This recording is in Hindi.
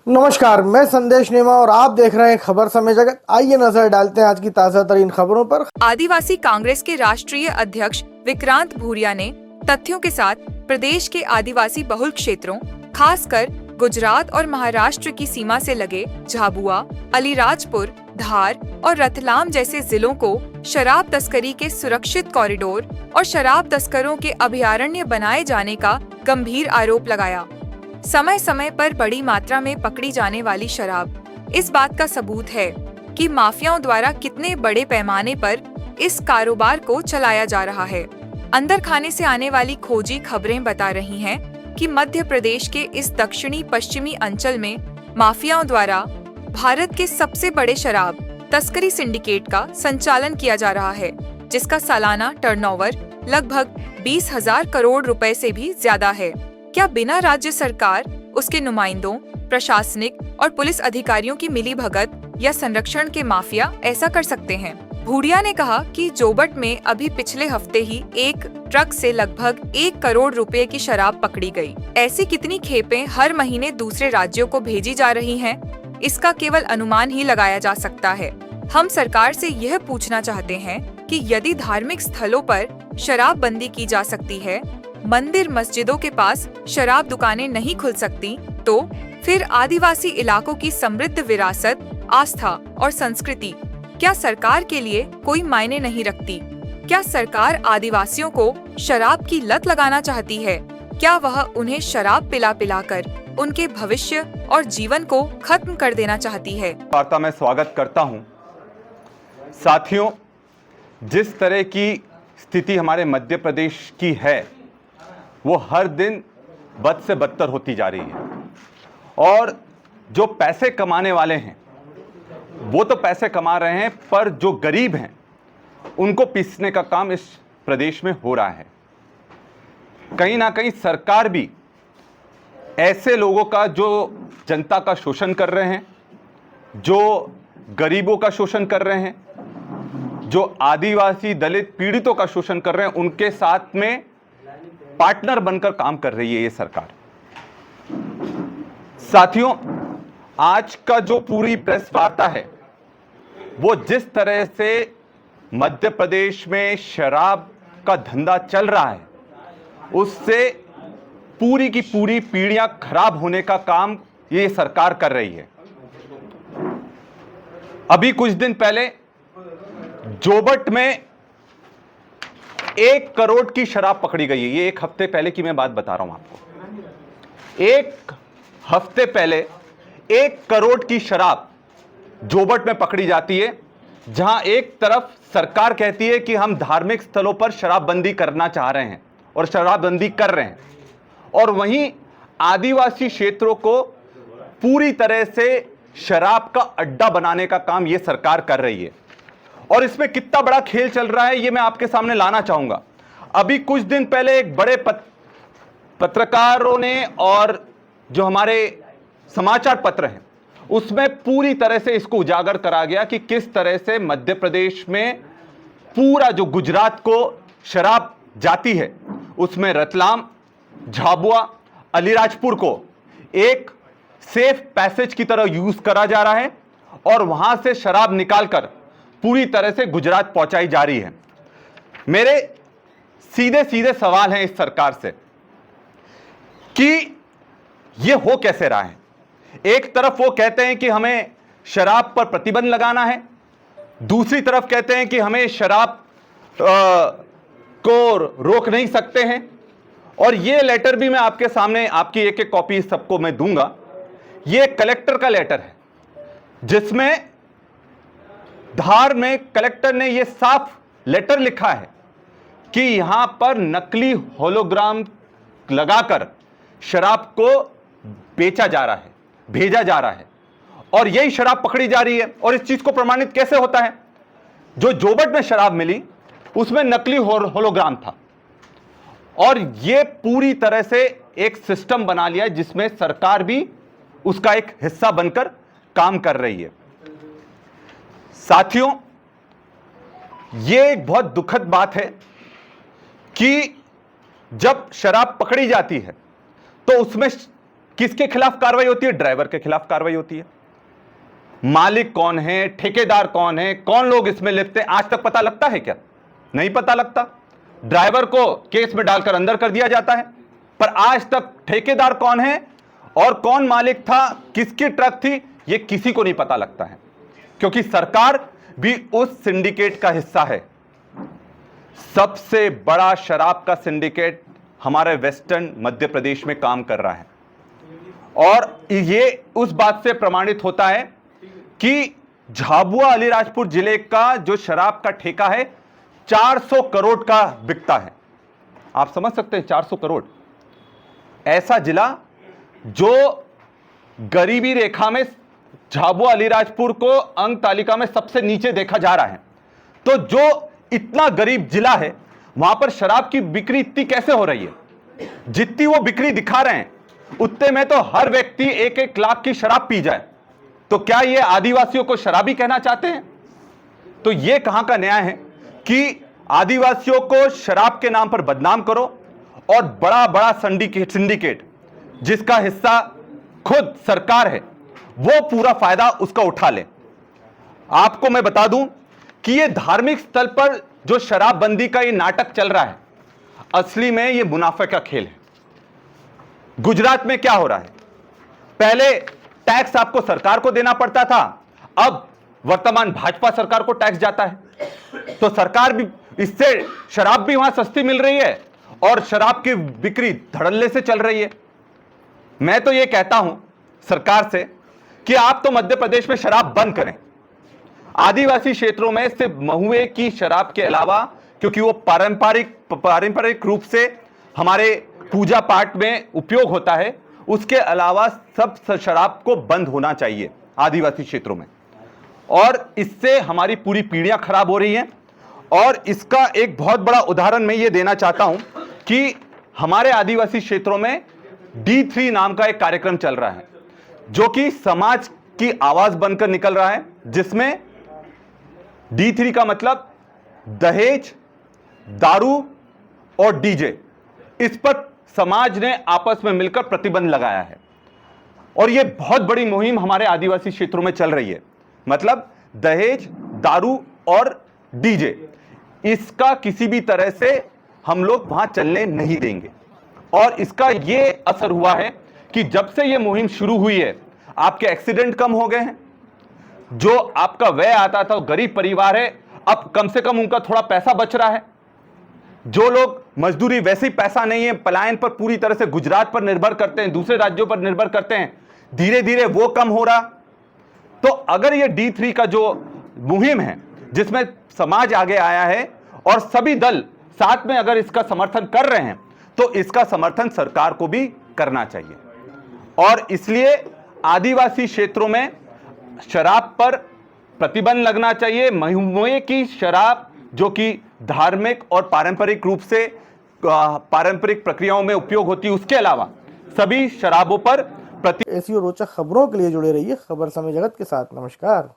नमस्कार, मैं संदेश नेमा और आप देख रहे हैं खबर समय जगत। आइए नजर डालते हैं आज की ताजा तरीन खबरों पर। आदिवासी कांग्रेस के राष्ट्रीय अध्यक्ष विक्रांत भूरिया ने तथ्यों के साथ प्रदेश के आदिवासी बहुल क्षेत्रों, खासकर गुजरात और महाराष्ट्र की सीमा से लगे झाबुआ, अलीराजपुर, धार और रतलाम जैसे जिलों को शराब तस्करी के सुरक्षित कॉरिडोर और शराब तस्करों के अभयारण्य बनाए जाने का गंभीर आरोप लगाया। समय समय पर बड़ी मात्रा में पकड़ी जाने वाली शराब इस बात का सबूत है कि माफियाओं द्वारा कितने बड़े पैमाने पर इस कारोबार को चलाया जा रहा है। अंदर खाने से आने वाली खोजी खबरें बता रही हैं कि मध्य प्रदेश के इस दक्षिणी पश्चिमी अंचल में माफियाओं द्वारा भारत के सबसे बड़े शराब तस्करी सिंडिकेट का संचालन किया जा रहा है, जिसका सालाना टर्नओवर लगभग 20,000 करोड़ रुपए से भी ज्यादा है। क्या बिना राज्य सरकार, उसके नुमाइंदों, प्रशासनिक और पुलिस अधिकारियों की मिलीभगत या संरक्षण के माफिया ऐसा कर सकते हैं? भूरिया ने कहा कि जोबट में अभी पिछले हफ्ते ही एक ट्रक से लगभग 1 करोड़ रुपए की शराब पकड़ी गई। ऐसी कितनी खेपें हर महीने दूसरे राज्यों को भेजी जा रही हैं, इसका केवल अनुमान ही लगाया जा सकता है। हम सरकार से यह पूछना चाहते हैं कि यदि धार्मिक स्थलों पर शराब बंदी की जा सकती है, मंदिर मस्जिदों के पास शराब दुकानें नहीं खुल सकती, तो फिर आदिवासी इलाकों की समृद्ध विरासत, आस्था और संस्कृति क्या सरकार के लिए कोई मायने नहीं रखती? क्या सरकार आदिवासियों को शराब की लत लगाना चाहती है? क्या वह उन्हें शराब पिला पिलाकर उनके भविष्य और जीवन को खत्म कर देना चाहती है? वार्ता में स्वागत करता हूं। साथियों, जिस तरह की स्थिति हमारे मध्य प्रदेश की है वो हर दिन बद से बदतर होती जा रही है और जो पैसे कमाने वाले हैं वो तो पैसे कमा रहे हैं, पर जो गरीब हैं उनको पीसने का काम इस प्रदेश में हो रहा है। कहीं ना कहीं सरकार भी ऐसे लोगों का जो जनता का शोषण कर रहे हैं, जो गरीबों का शोषण कर रहे हैं, जो आदिवासी दलित पीड़ितों का शोषण कर रहे हैं, उनके साथ में पार्टनर बनकर काम कर रही है ये सरकार। साथियों, आज का जो पूरी प्रेस वार्ता है वो जिस तरह से मध्य प्रदेश में शराब का धंधा चल रहा है उससे पूरी की पूरी पीढ़ियां खराब होने का काम ये सरकार कर रही है। अभी कुछ दिन पहले जोबट में 1 करोड़ की शराब पकड़ी गई है। ये 1 हफ्ते पहले की मैं बात बता रहा हूं आपको। 1 हफ्ते पहले 1 करोड़ की शराब जोबट में पकड़ी जाती है, जहां एक तरफ सरकार कहती है कि हम धार्मिक स्थलों पर शराबबंदी करना चाह रहे हैं और शराबबंदी कर रहे हैं, और वहीं आदिवासी क्षेत्रों को पूरी तरह से शराब का अड्डा बनाने का काम यह सरकार कर रही है। और इसमें कितना बड़ा खेल चल रहा है ये मैं आपके सामने लाना चाहूंगा। अभी कुछ दिन पहले एक बड़े पत्रकारों ने और जो हमारे समाचार पत्र हैं उसमें पूरी तरह से इसको उजागर करा गया कि किस तरह से मध्य प्रदेश में पूरा जो गुजरात को शराब जाती है उसमें रतलाम, झाबुआ, अलीराजपुर को एक सेफ पैसेज की तरह यूज करा जा रहा है और वहां से शराब निकालकर पूरी तरह से गुजरात पहुंचाई जा रही है। मेरे सीधे सीधे सवाल हैं इस सरकार से कि यह हो कैसे रहा है। एक तरफ वो कहते हैं कि हमें शराब पर प्रतिबंध लगाना है, दूसरी तरफ कहते हैं कि हमें शराब को रोक नहीं सकते हैं। और यह लेटर भी मैं आपके सामने, आपकी एक एक कॉपी सबको मैं दूंगा। यह कलेक्टर का लेटर है जिसमें धार में कलेक्टर ने यह साफ लेटर लिखा है कि यहां पर नकली होलोग्राम लगाकर शराब को बेचा जा रहा है, भेजा जा रहा है, और यही शराब पकड़ी जा रही है। और इस चीज को प्रमाणित कैसे होता है? जो जोबट में शराब मिली उसमें नकली होलोग्राम था, और यह पूरी तरह से एक सिस्टम बना लिया जिसमें सरकार भी उसका एक हिस्सा बनकर काम कर रही है। साथियों, यह एक बहुत दुखद बात है कि जब शराब पकड़ी जाती है तो उसमें किसके खिलाफ कार्रवाई होती है? ड्राइवर के खिलाफ कार्रवाई होती है। मालिक कौन है, ठेकेदार कौन है, कौन लोग इसमें लिप्त हैं, आज तक पता लगता है क्या? नहीं पता लगता। ड्राइवर को केस में डालकर अंदर कर दिया जाता है, पर आज तक ठेकेदार कौन है और कौन मालिक था, किसकी ट्रक थी, यह किसी को नहीं पता लगता है, क्योंकि सरकार भी उस सिंडिकेट का हिस्सा है। सबसे बड़ा शराब का सिंडिकेट हमारे वेस्टर्न मध्य प्रदेश में काम कर रहा है, और यह उस बात से प्रमाणित होता है कि झाबुआ अलीराजपुर जिले का जो शराब का ठेका है 400 करोड़ का बिकता है। आप समझ सकते हैं, 400 करोड़। ऐसा जिला जो गरीबी रेखा में, झाबुआ अलीराजपुर को अंक तालिका में सबसे नीचे देखा जा रहा है, तो जो इतना गरीब जिला है वहां पर शराब की बिक्री इतनी कैसे हो रही है? जितनी वो बिक्री दिखा रहे हैं उतने में तो हर व्यक्ति 1-1 लाख की शराब पी जाए। तो क्या ये आदिवासियों को शराबी कहना चाहते हैं? तो ये कहां का न्याय है कि आदिवासियों को शराब के नाम पर बदनाम करो और बड़ा बड़ा सिंडिकेट जिसका हिस्सा खुद सरकार है वो पूरा फायदा उसका उठा ले। आपको मैं बता दूं कि ये धार्मिक स्थल पर जो शराबबंदी का ये नाटक चल रहा है, असली में ये मुनाफे का खेल है। गुजरात में क्या हो रहा है? पहले टैक्स आपको सरकार को देना पड़ता था, अब वर्तमान भाजपा सरकार को टैक्स जाता है, तो सरकार भी, इससे शराब भी वहां सस्ती मिल रही है और शराब की बिक्री धड़ल्ले से चल रही है। मैं तो ये कहता हूं सरकार से कि आप तो मध्य प्रदेश में शराब बंद करें। आदिवासी क्षेत्रों में सिर्फ महुए की शराब के अलावा, क्योंकि वो पारंपरिक रूप से हमारे पूजा पाठ में उपयोग होता है, उसके अलावा सब शराब को बंद होना चाहिए आदिवासी क्षेत्रों में। और इससे हमारी पूरी पीढ़ियां खराब हो रही हैं। और इसका एक बहुत बड़ा उदाहरण मैं ये देना चाहता हूं कि हमारे आदिवासी क्षेत्रों में D3 नाम का एक कार्यक्रम चल रहा है, जो कि समाज की आवाज बनकर निकल रहा है, जिसमें D3 का मतलब दहेज, दारू और डीजे, इस पर समाज ने आपस में मिलकर प्रतिबंध लगाया है। और यह बहुत बड़ी मुहिम हमारे आदिवासी क्षेत्रों में चल रही है। मतलब दहेज, दारू और डीजे, इसका किसी भी तरह से हम लोग वहां चलने नहीं देंगे। और इसका यह असर हुआ है कि जब से यह मुहिम शुरू हुई है, आपके एक्सीडेंट कम हो गए हैं। जो आपका व्यय आता था, गरीब परिवार है, अब कम से कम उनका थोड़ा पैसा बच रहा है। जो लोग मजदूरी, वैसे ही पैसा नहीं है, पलायन पर पूरी तरह से गुजरात पर निर्भर करते हैं, दूसरे राज्यों पर निर्भर करते हैं, धीरे धीरे वो कम हो रहा। तो अगर ये D3 का जो मुहिम है, जिसमें समाज आगे आया है और सभी दल साथ में अगर इसका समर्थन कर रहे हैं, तो इसका समर्थन सरकार को भी करना चाहिए। और इसलिए आदिवासी क्षेत्रों में शराब पर प्रतिबंध लगना चाहिए। महुए की शराब, जो कि धार्मिक और पारंपरिक रूप से पारंपरिक प्रक्रियाओं में उपयोग होती है, उसके अलावा सभी शराबों पर ऐसी और रोचक खबरों के लिए जुड़े रहिए खबर समय जगत के साथ। नमस्कार।